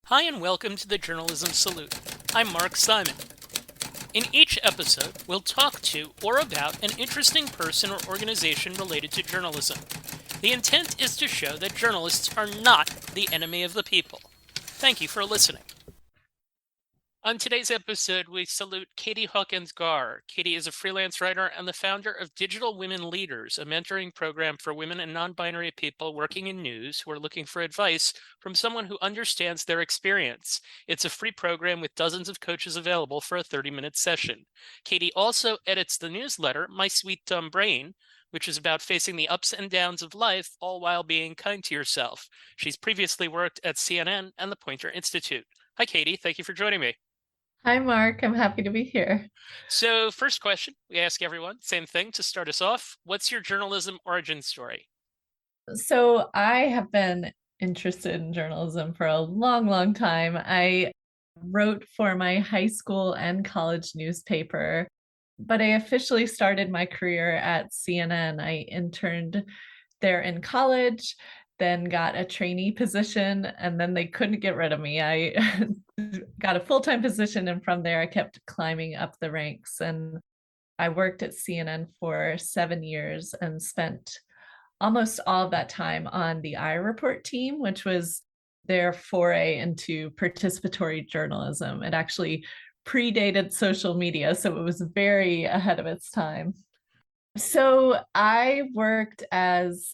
Hi, and welcome to the Journalism Salute. I'm Mark Simon. In each episode, we'll talk to or about an interesting person or organization related to journalism. The intent is to show that journalists are not the enemy of the people. Thank you for listening. On today's episode, we salute Katie Hawkins-Gaar. Katie is a freelance writer and the founder of Digital Women Leaders, a mentoring program for women and non-binary people working in news who are looking for advice from someone who understands their experience. It's a free program with dozens of coaches available for a 30-minute session. Katie also edits the newsletter, My Sweet Dumb Brain, which is about facing the ups and downs of life, all while being kind to yourself. She's previously worked at CNN and the Poynter Institute. Hi, Katie. Thank you for joining me. Hi, Mark. I'm happy to be here. So, first question we ask everyone, same thing to start us off. What's your journalism origin story? So, I have been interested in journalism for a long, long time. I wrote for my high school and college newspaper, but I officially started my career at CNN. I interned there in college, then got a trainee position, and then they couldn't get rid of me. I got a full-time position, and from there I kept climbing up the ranks. And I worked at CNN for 7 years and spent almost all of that time on the iReport team, which was their foray into participatory journalism. It actually predated social media, so it was very ahead of its time. So I worked as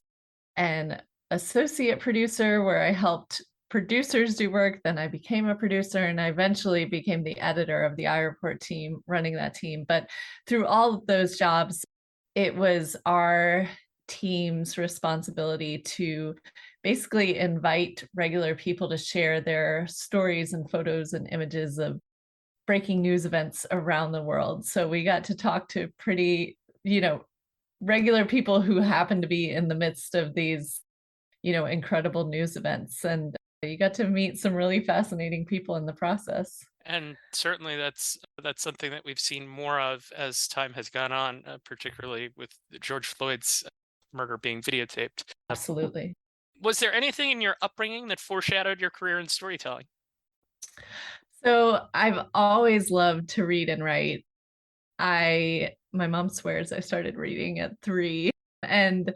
an associate producer where I helped producers do work. Then I became a producer and I eventually became the editor of the iReport team, running that team. But through all of those jobs, it was our team's responsibility to basically invite regular people to share their stories and photos and images of breaking news events around the world. So we got to talk to pretty, regular people who happen to be in the midst of these, incredible news events. And you got to meet some really fascinating people in the process. And certainly that's something that we've seen more of as time has gone on, particularly with George Floyd's murder being videotaped. Absolutely. Was there anything in your upbringing that foreshadowed your career in storytelling? So I've always loved to read and write. My mom swears I started reading at 3, and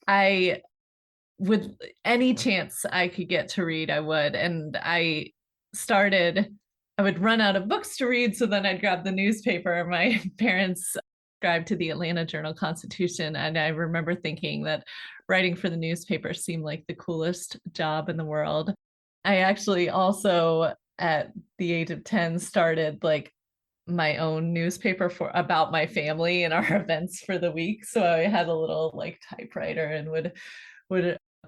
I would, any chance I could get to read, I would. And I would run out of books to read, so then I'd grab the newspaper. My parents subscribed to the Atlanta Journal-Constitution, and I remember thinking that writing for the newspaper seemed like the coolest job in the world. I actually also, at the age of 10, started like my own newspaper for about my family and our events for the week. So I had a little like typewriter and would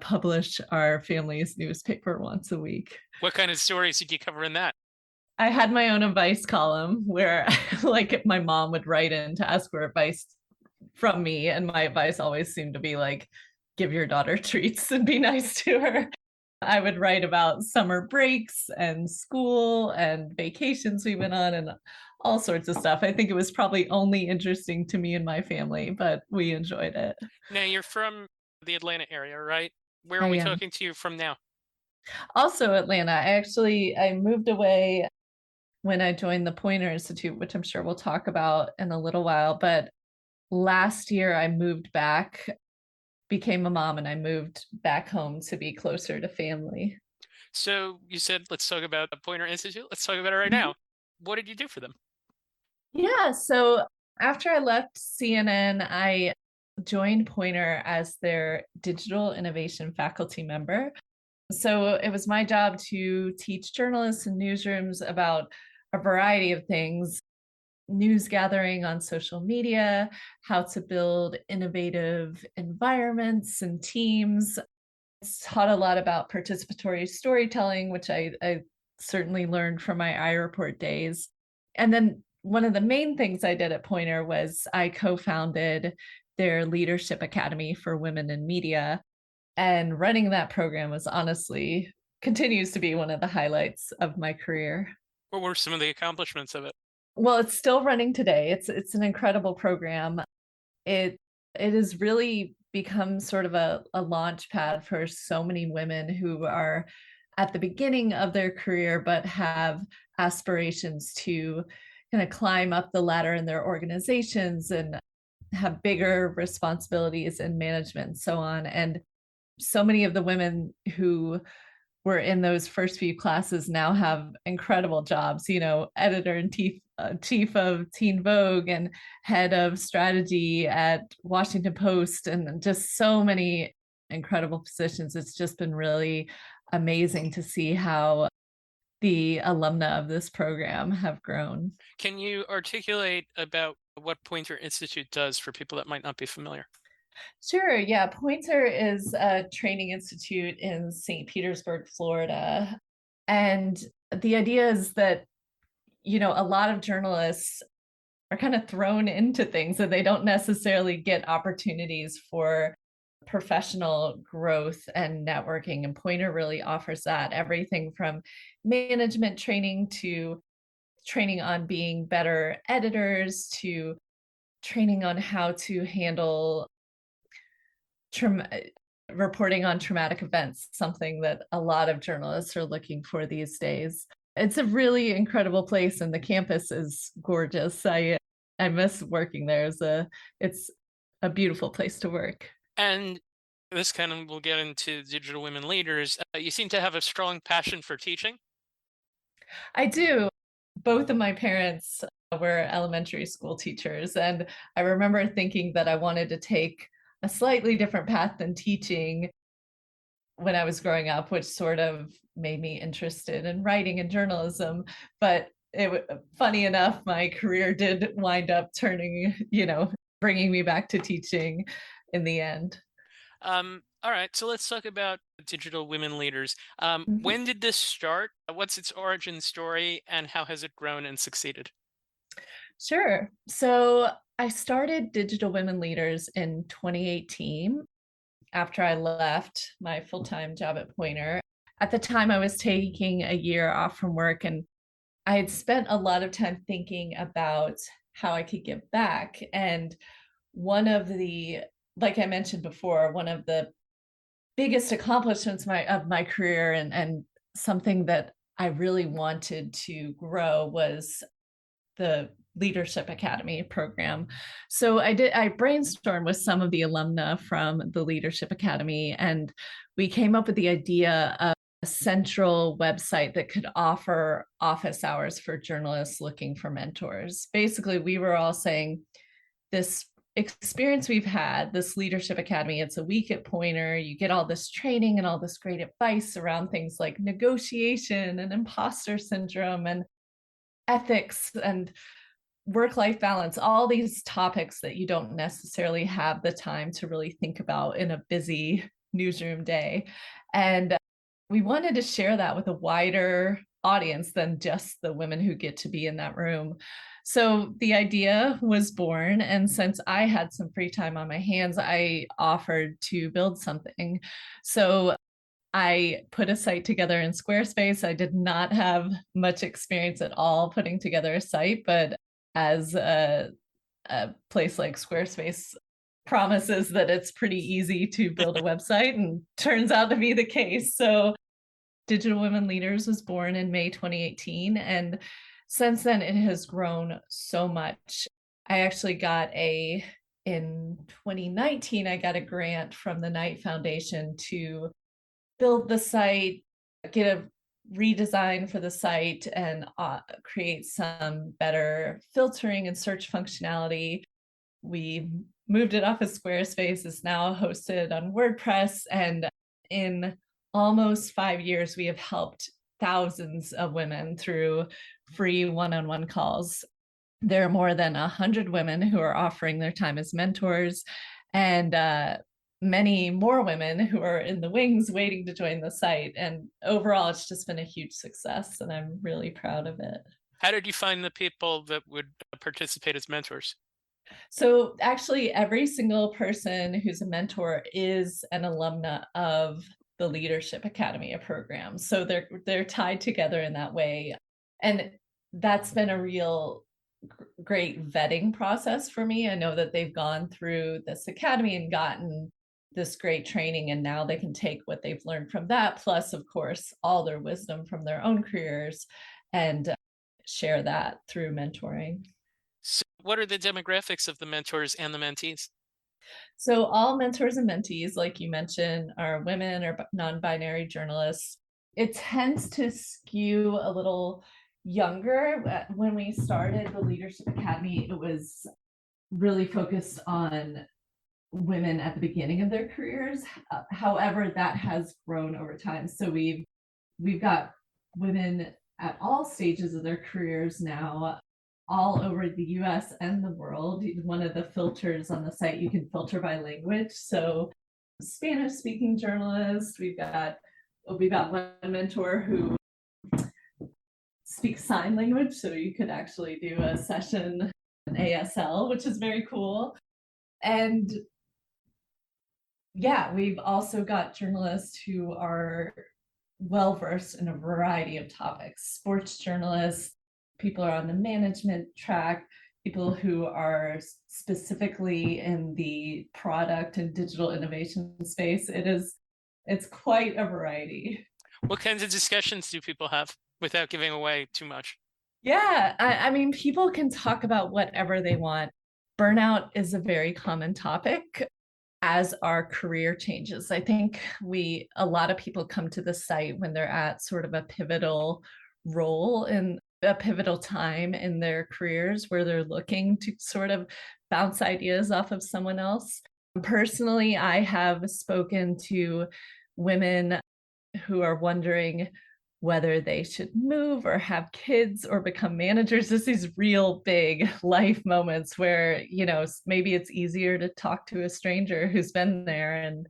publish our family's newspaper once a week. What kind of stories did you cover in that? I had my own advice column where like my mom would write in to ask for advice from me, and my advice always seemed to be like, give your daughter treats and be nice to her. I would write about summer breaks and school and vacations we went on and all sorts of stuff. I think it was probably only interesting to me and my family, but we enjoyed it. Now, you're from the Atlanta area, right? Where are I we am. talking to you from now? Also Atlanta. I moved away when I joined the Poynter Institute, which I'm sure we'll talk about in a little while. But last year I moved back, became a mom, and I moved back home to be closer to family. So you said, let's talk about the Poynter Institute. Let's talk about it right Mhm. now. What did you do for them? Yeah, so after I left CNN, I joined Poynter as their digital innovation faculty member. So it was my job to teach journalists and newsrooms about a variety of things: news gathering on social media, how to build innovative environments and teams. It's taught a lot about participatory storytelling, which I certainly learned from my iReport days. And then one of the main things I did at Poynter was I co-founded their Leadership Academy for Women in Media. And running that program was honestly continues to be one of the highlights of my career. What were some of the accomplishments of it? Well, it's still running today. It's an incredible program. It it has really become sort of a launch pad for so many women who are at the beginning of their career, but have aspirations to kind of climb up the ladder in their organizations and have bigger responsibilities in management and so on. And so many of the women who were in those first few classes now have incredible jobs, editor and chief of Teen Vogue and head of strategy at Washington Post, and just so many incredible positions. It's just been really amazing to see how the alumna of this program have grown. Can you articulate about what Pointer Institute does for people that might not be familiar? Sure. Yeah. Pointer is a training institute in St. Petersburg, Florida. And the idea is that, a lot of journalists are kind of thrown into things that they don't necessarily get opportunities for professional growth and networking. And Pointer really offers that, everything from management training to training on being better editors to training on how to handle trauma, reporting on traumatic events, something that a lot of journalists are looking for these days. It's a really incredible place, and the campus is gorgeous. I miss working there. It's a beautiful place to work. And this kind of will get into digital women leaders. You seem to have a strong passion for teaching. I do. Both of my parents were elementary school teachers, and I remember thinking that I wanted to take a slightly different path than teaching when I was growing up, which sort of made me interested in writing and journalism. But funny enough, my career did wind up turning, bringing me back to teaching in the end. All right, so let's talk about digital women leaders. Mhm. When did this start? What's its origin story, and how has it grown and succeeded? Sure. So I started Digital Women Leaders in 2018 after I left my full time job at Pointer. At the time, I was taking a year off from work, and I had spent a lot of time thinking about how I could give back. And one of the, like I mentioned before, one of the biggest accomplishments of my career, and something that I really wanted to grow, was the Leadership Academy program. So I brainstormed with some of the alumna from the Leadership Academy, and we came up with the idea of a central website that could offer office hours for journalists looking for mentors. Basically, we were all saying, this experience we've had, this Leadership Academy, it's a week at Pointer, you get all this training and all this great advice around things like negotiation and imposter syndrome and ethics and work-life balance, all these topics that you don't necessarily have the time to really think about in a busy newsroom day. And we wanted to share that with a wider audience than just the women who get to be in that room. So the idea was born. And since I had some free time on my hands, I offered to build something. So I put a site together in Squarespace. I did not have much experience at all putting together a site, but as a place like Squarespace promises that it's pretty easy to build a website, and turns out to be the case. So Digital Women Leaders was born in May 2018, and since then it has grown so much. I actually in 2019, I got a grant from the Knight Foundation to build the site, get a redesign for the site, and create some better filtering and search functionality. We moved it off of Squarespace. It's now hosted on WordPress. And in almost 5 years, we have helped thousands of women through free one-on-one calls. There are more than 100 women who are offering their time as mentors, and many more women who are in the wings waiting to join the site. And overall, it's just been a huge success, and I'm really proud of it. How did you find the people that would participate as mentors? So actually, every single person who's a mentor is an alumna of the Leadership Academy program. So they're tied together in that way. And that's been a real great vetting process for me. I know that they've gone through this academy and gotten this great training, and now they can take what they've learned from that, plus of course all their wisdom from their own careers, and share that through mentoring. So what are the demographics of the mentors and the mentees? So all mentors and mentees, like you mentioned, are women or non-binary journalists. It tends to skew a little younger. When we started the Leadership Academy, it was really focused on women at the beginning of their careers. However, that has grown over time. So we've got women at all stages of their careers now, all over the US and the world. One of the filters on the site, you can filter by language. So Spanish speaking journalists, we've got one mentor who speaks sign language. So you could actually do a session in ASL, which is very cool. And yeah, we've also got journalists who are well versed in a variety of topics: sports journalists, people are on the management track, people who are specifically in the product and digital innovation space. It's quite a variety. What kinds of discussions do people have without giving away too much? Yeah, I mean, people can talk about whatever they want. Burnout is a very common topic, as our career changes. I think a lot of people come to the site when they're at sort of a pivotal role in a pivotal time in their careers where they're looking to sort of bounce ideas off of someone else. Personally, I have spoken to women who are wondering whether they should move or have kids or become managers. Just these real big life moments where, maybe it's easier to talk to a stranger who's been there and,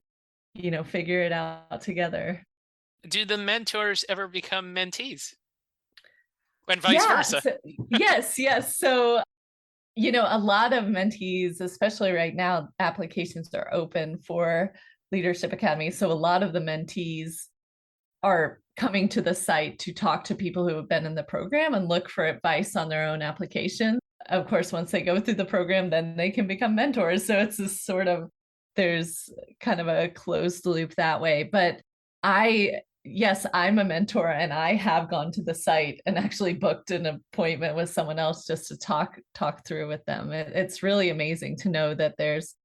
figure it out together. Do the mentors ever become mentees? And vice Yeah. versa? Yes. So, a lot of mentees, especially right now, applications are open for Leadership Academy. So a lot of the mentees are coming to the site to talk to people who have been in the program and look for advice on their own application. Of course, once they go through the program, then they can become mentors. So it's this sort of, there's kind of a closed loop that way. But yes, I'm a mentor, and I have gone to the site and actually booked an appointment with someone else just to talk through with them. It's really amazing to know that there's,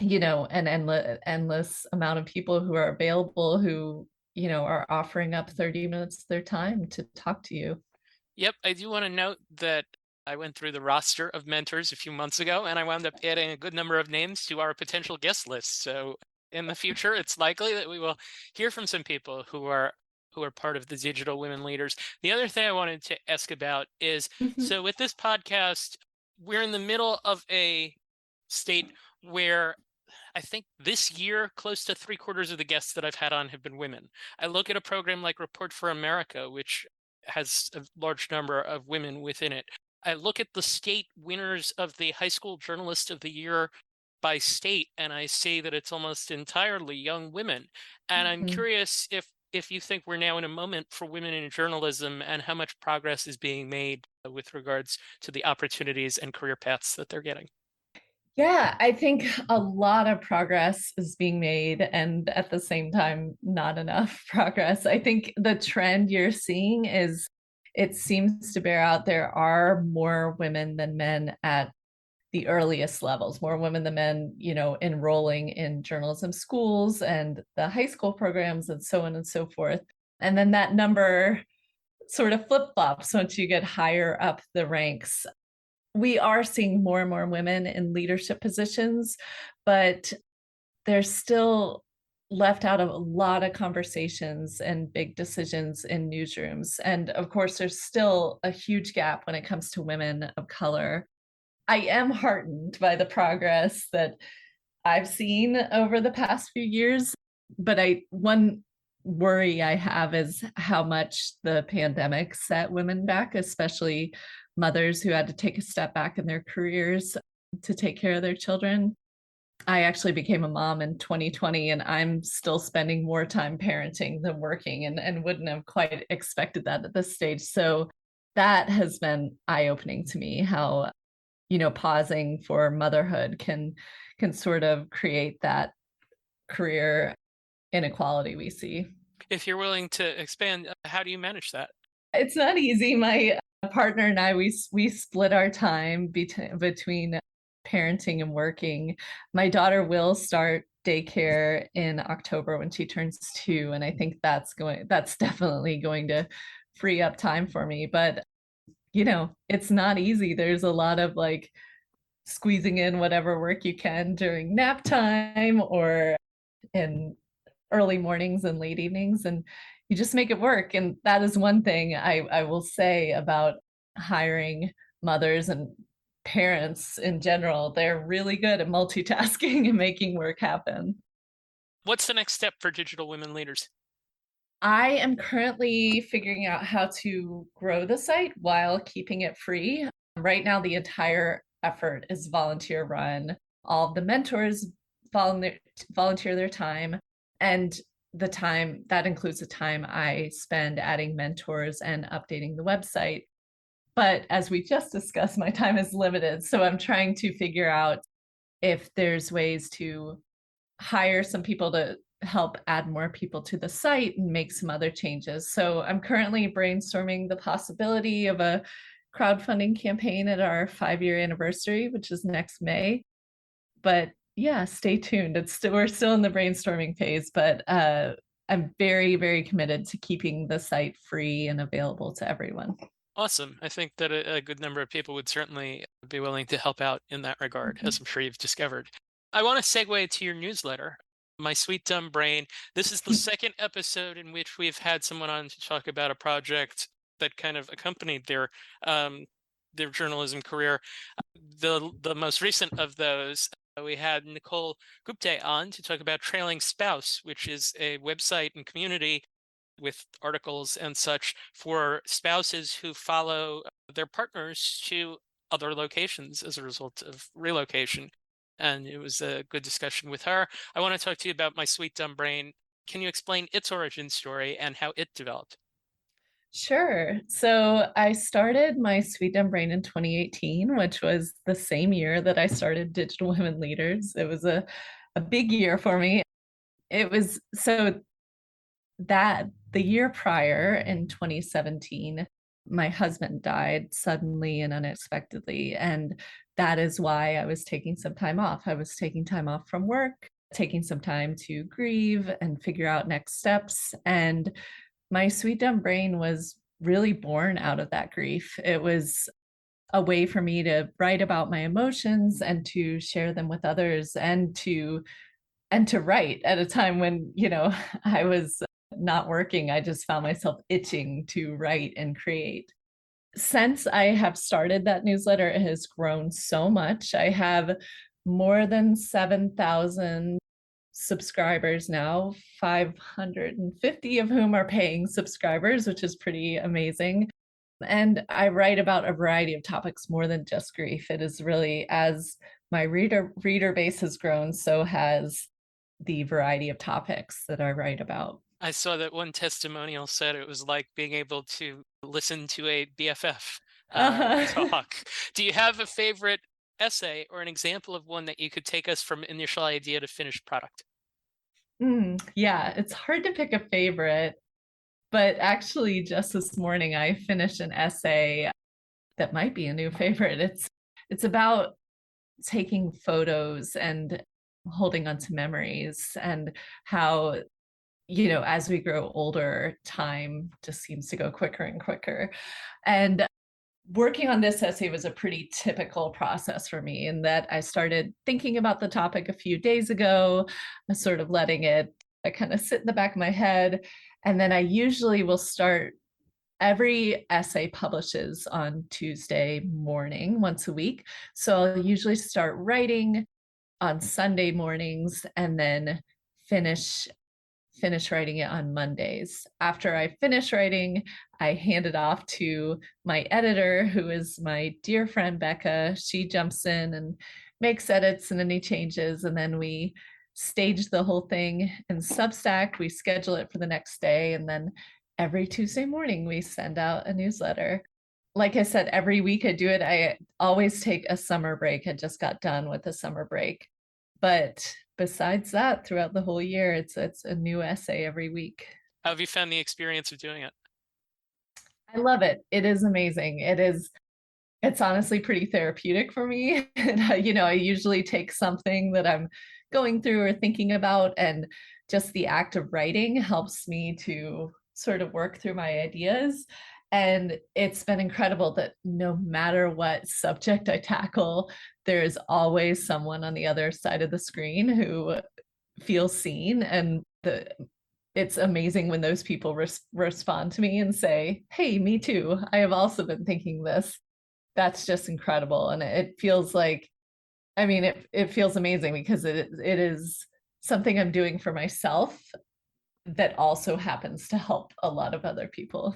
an endless amount of people who are available, who are offering up 30 minutes of their time to talk to you. Yep, I do want to note that I went through the roster of mentors a few months ago, and I wound up adding a good number of names to our potential guest list. So in the future, it's likely that we will hear from some people who are part of the Digital Women Leaders. The other thing I wanted to ask about is, so with this podcast, we're in the middle of a state where I think this year, close to 3/4 of the guests that I've had on have been women. I look at a program like Report for America, which has a large number of women within it. I look at the state winners of the High School Journalist of the Year by state, and I see that it's almost entirely young women. And I'm curious if you think we're now in a moment for women in journalism and how much progress is being made with regards to the opportunities and career paths that they're getting. Yeah, I think a lot of progress is being made, and at the same time, not enough progress. I think the trend you're seeing is, it seems to bear out, there are more women than men at the earliest levels, more women than men, enrolling in journalism schools and the high school programs and so on and so forth. And then that number sort of flip flops once you get higher up the ranks. We are seeing more and more women in leadership positions, but they're still left out of a lot of conversations and big decisions in newsrooms. And of course, there's still a huge gap when it comes to women of color. I am heartened by the progress that I've seen over the past few years, but one worry I have is how much the pandemic set women back, especially mothers who had to take a step back in their careers to take care of their children. I actually became a mom in 2020, and I'm still spending more time parenting than working, and wouldn't have quite expected that at this stage. So that has been eye-opening to me, how pausing for motherhood can sort of create that career inequality we see. If you're willing to expand, how do you manage that? It's not easy. My partner and I, we split our time between parenting and working. My daughter will start daycare in October when she turns 2, and I think that's definitely going to free up time for me. But it's not easy. There's a lot of like squeezing in whatever work you can during nap time or in early mornings and late evenings, and you just make it work. And that is one thing I will say about hiring mothers and parents in general. They're really good at multitasking and making work happen. What's the next step for Digital Women Leaders? I am currently figuring out how to grow the site while keeping it free. Right now, the entire effort is volunteer run. All of the mentors volunteer their time, and the time that includes the time I spend adding mentors and updating the website. But as we just discussed, my time is limited. So I'm trying to figure out if there's ways to hire some people to help add more people to the site and make some other changes. So I'm currently brainstorming the possibility of a crowdfunding campaign at our 5-year anniversary, which is next May. But yeah, stay tuned. We're still in the brainstorming phase, but I'm very, very committed to keeping the site free and available to everyone. Awesome. I think that a good number of people would certainly be willing to help out in that regard, as I'm sure you've discovered. I want to segue to your newsletter, My Sweet Dumb Brain. This is the second episode in which we've had someone on to talk about a project that kind of accompanied their journalism career. The most recent of those, we had Nicole Gupte on to talk about Trailing Spouse, which is a website and community with articles and such for spouses who follow their partners to other locations as a result of relocation. And it was a good discussion with her. I want to talk to you about My Sweet Dumb Brain. Can you explain its origin story and how it developed? Sure. So I started My Sweet Dumb Brain in 2018, which was the same year that I started Digital Women Leaders. It was a big year for me. It was so that the year prior in 2017, my husband died suddenly and unexpectedly. And that is why I was taking some time off. I was taking time off from work, taking some time to grieve and figure out next steps. And My Sweet Dumb Brain was really born out of that grief. It was a way for me to write about my emotions and to share them with others, and to write at a time when I was not working. I just found myself itching to write and create. Since I have started that newsletter, it has grown so much. I have more than 7,000 subscribers now, 550 of whom are paying subscribers, which is pretty amazing. And I write about a variety of topics more than just grief. It is really, as my reader base has grown, so has the variety of topics that I write about. I saw that one testimonial said it was like being able to listen to a BFF Uh-huh. talk. Do you have a favorite essay or an example of one that you could take us from initial idea to finished product? Yeah, it's hard to pick a favorite, but actually, just this morning, I finished an essay that might be a new favorite. It's about taking photos and holding on to memories, and how as we grow older, time just seems to go quicker and quicker. And working on this essay was a pretty typical process for me, in that I started thinking about the topic a few days ago, sort of letting it kind of sit in the back of my head. And then I usually will start. Every essay publishes on Tuesday morning once a week. So I'll usually start writing on Sunday mornings and then finish writing it on Mondays. After I finish writing, I hand it off to my editor, who is my dear friend Becca. She jumps in and makes edits and any changes, and then we stage the whole thing in Substack. We schedule it for the next day, and then every Tuesday morning we send out a newsletter. Like I said, every week I do it. I always take a summer break. I just got done with the summer break. But besides that, throughout the whole year, it's a new essay every week. How have you found the experience of doing it? I love it. It is amazing. It's honestly pretty therapeutic for me. And I usually take something that I'm going through or thinking about, and just the act of writing helps me to sort of work through my ideas. And it's been incredible that no matter what subject I tackle, there is always someone on the other side of the screen who feels seen. And it's amazing when those people respond to me and say, "Hey, me too. I have also been thinking this." That's just incredible. And it feels like, I mean, it feels amazing because it is something I'm doing for myself that also happens to help a lot of other people.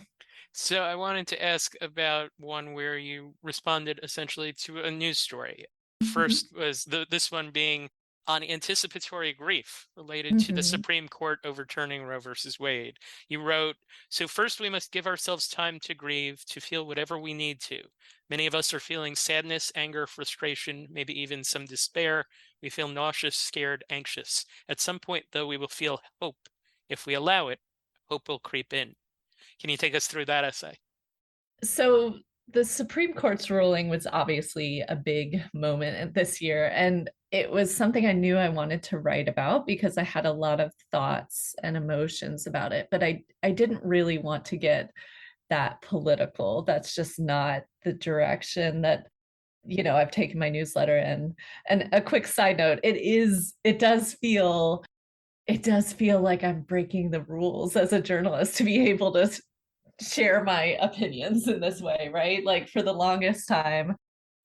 So I wanted to ask about one where you responded essentially to a news story. Mhm. First was this one being on anticipatory grief related to the Mhm. Supreme Court overturning Roe versus Wade. You wrote, "So first we must give ourselves time to grieve, to feel whatever we need to. Many of us are feeling sadness, anger, frustration, maybe even some despair. We feel nauseous, scared, anxious. At some point, though, we will feel hope. If we allow it, hope will creep in." Can you take us through that essay? So the Supreme Court's ruling was obviously a big moment this year, and it was something I knew I wanted to write about because I had a lot of thoughts and emotions about it, but I didn't really want to get that political. That's just not the direction that I've taken my newsletter in. And a quick side note, it does feel like I'm breaking the rules as a journalist to be able to share my opinions in this way, right? Like for the longest time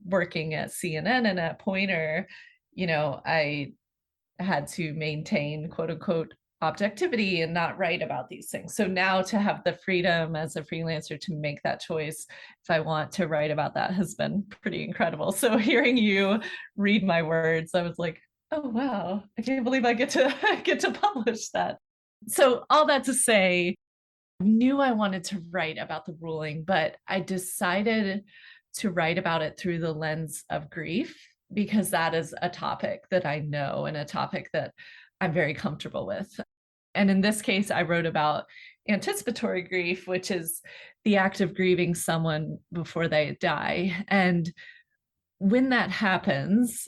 working at CNN and at Pointer, I had to maintain quote unquote objectivity and not write about these things. So now to have the freedom as a freelancer to make that choice if I want to write about that has been pretty incredible. So hearing you read my words, I was like, oh wow, I can't believe I get to get to publish that. So all that to say, I knew I wanted to write about the ruling, but I decided to write about it through the lens of grief because that is a topic that I know and a topic that I'm very comfortable with. And in this case, I wrote about anticipatory grief, which is the act of grieving someone before they die. And when that happens,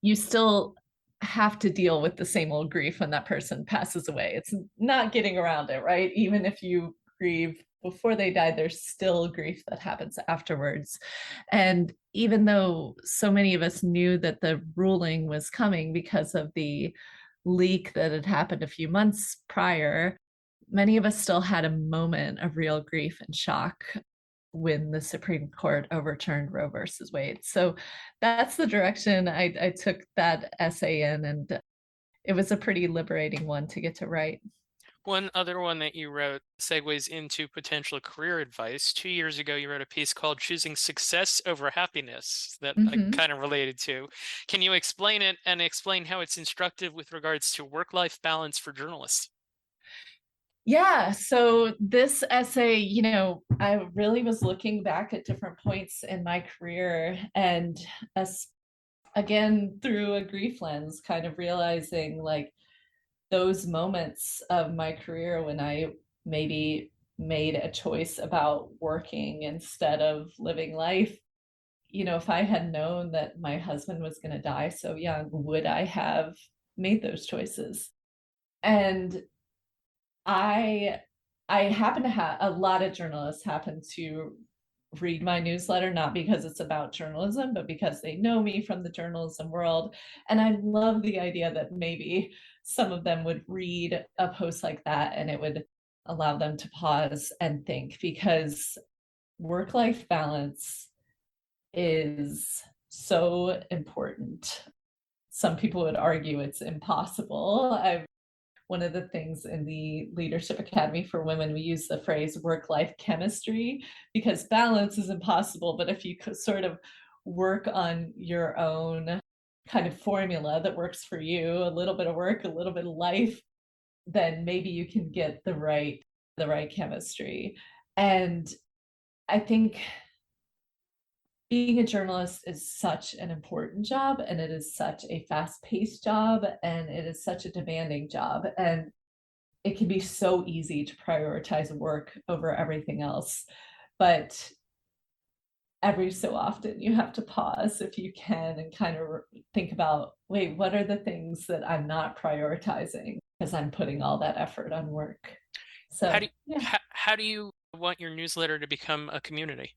you still have to deal with the same old grief when that person passes away. It's not getting around it, right? Even if you grieve before they died, there's still grief that happens afterwards. And even though so many of us knew that the ruling was coming because of the leak that had happened a few months prior, many of us still had a moment of real grief and shock when the Supreme Court overturned Roe versus Wade. So that's the direction I took that essay in, and it was a pretty liberating one to get to write. One other one that you wrote segues into potential career advice. 2 years ago, you wrote a piece called Choosing Success Over Happiness that I Mhm. kind of related to. Can you explain it and explain how it's instructive with regards to work-life balance for journalists? Yeah, so this essay, I really was looking back at different points in my career and as again through a grief lens, kind of realizing like those moments of my career when I maybe made a choice about working instead of living life. If I had known that my husband was going to die so young, would I have made those choices? And I I happen to have a lot of journalists happen to read my newsletter, not because it's about journalism, but because they know me from the journalism world. And I love the idea that maybe some of them would read a post like that and it would allow them to pause and think, because work life balance is so important. Some people would argue it's impossible. One of the things in the Leadership Academy for Women, we use the phrase work life chemistry because balance is impossible. But if you could sort of work on your own kind of formula that works for you, a little bit of work, a little bit of life, then maybe you can get the right chemistry. And I think being a journalist is such an important job, and it is such a fast-paced job, and it is such a demanding job, and it can be so easy to prioritize work over everything else. But every so often you have to pause if you can and kind of think about, wait, what are the things that I'm not prioritizing because I'm putting all that effort on work? How do So you, yeah. how do you want your newsletter to become a community?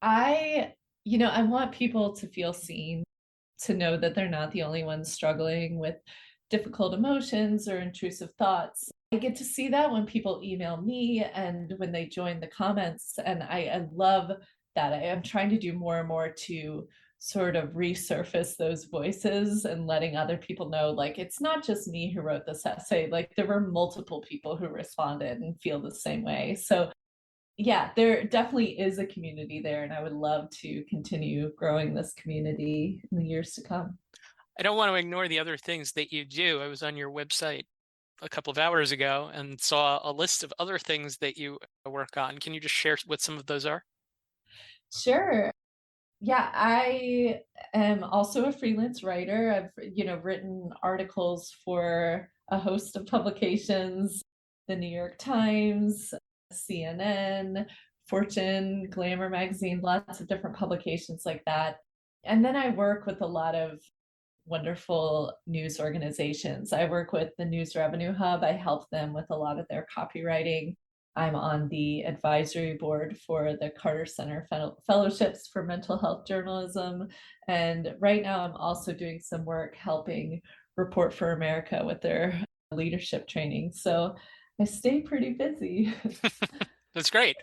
I, I want people to feel seen, to know that they're not the only ones struggling with difficult emotions or intrusive thoughts. I get to see that when people email me and when they join the comments. And I love that. I am trying to do more and more to sort of resurface those voices and letting other people know, like, it's not just me who wrote this essay, like there were multiple people who responded and feel the same way. So yeah, there definitely is a community there, and I would love to continue growing this community in the years to come. I don't want to ignore the other things that you do. I was on your website a couple of hours ago and saw a list of other things that you work on. Can you just share what some of those are? Sure. Yeah, I am also a freelance writer. I've, written articles for a host of publications, the New York Times, CNN, Fortune, Glamour magazine, lots of different publications like that. And then I work with a lot of wonderful news organizations. I work with the News Revenue Hub. I help them with a lot of their copywriting. I'm on the advisory board for the Carter Center Fellowships for Mental Health Journalism. And right now, I'm also doing some work helping Report for America with their leadership training. So I stay pretty busy. That's great.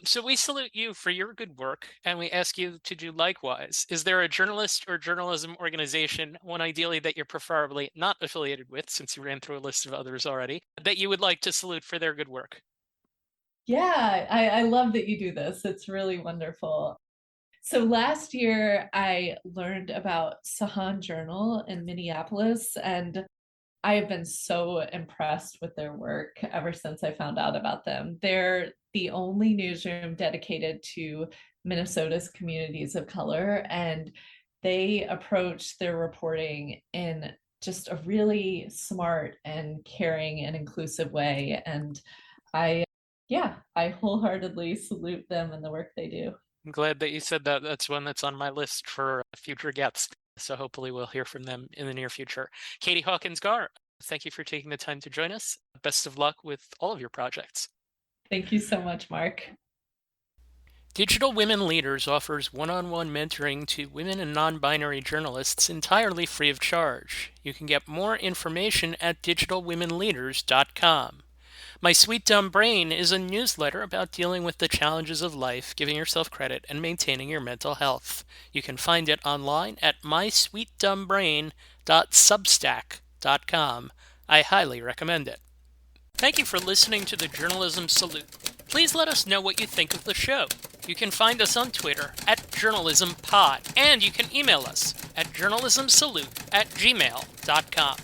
So we salute you for your good work and we ask you to do likewise. Is there a journalist or journalism organization, one ideally that you're preferably not affiliated with, since you ran through a list of others already, that you would like to salute for their good work? Yeah, I love that you do this. It's really wonderful. So last year, I learned about Sahan Journal in Minneapolis, and I have been so impressed with their work ever since I found out about them. They're the only newsroom dedicated to Minnesota's communities of color, and they approach their reporting in just a really smart and caring and inclusive way. And I, yeah, I wholeheartedly salute them and the work they do. I'm glad that you said that. That's one that's on my list for future guests. So hopefully we'll hear from them in the near future. Katie Hawkins-Gaar, thank you for taking the time to join us. Best of luck with all of your projects. Thank you so much, Mark. Digital Women Leaders offers one-on-one mentoring to women and non-binary journalists entirely free of charge. You can get more information at digitalwomenleaders.com. My Sweet Dumb Brain is a newsletter about dealing with the challenges of life, giving yourself credit, and maintaining your mental health. You can find it online at mysweetdumbbrain.substack.com. I highly recommend it. Thank you for listening to the Journalism Salute. Please let us know what you think of the show. You can find us on Twitter at JournalismPod, and you can email us at journalismsalute@gmail.com.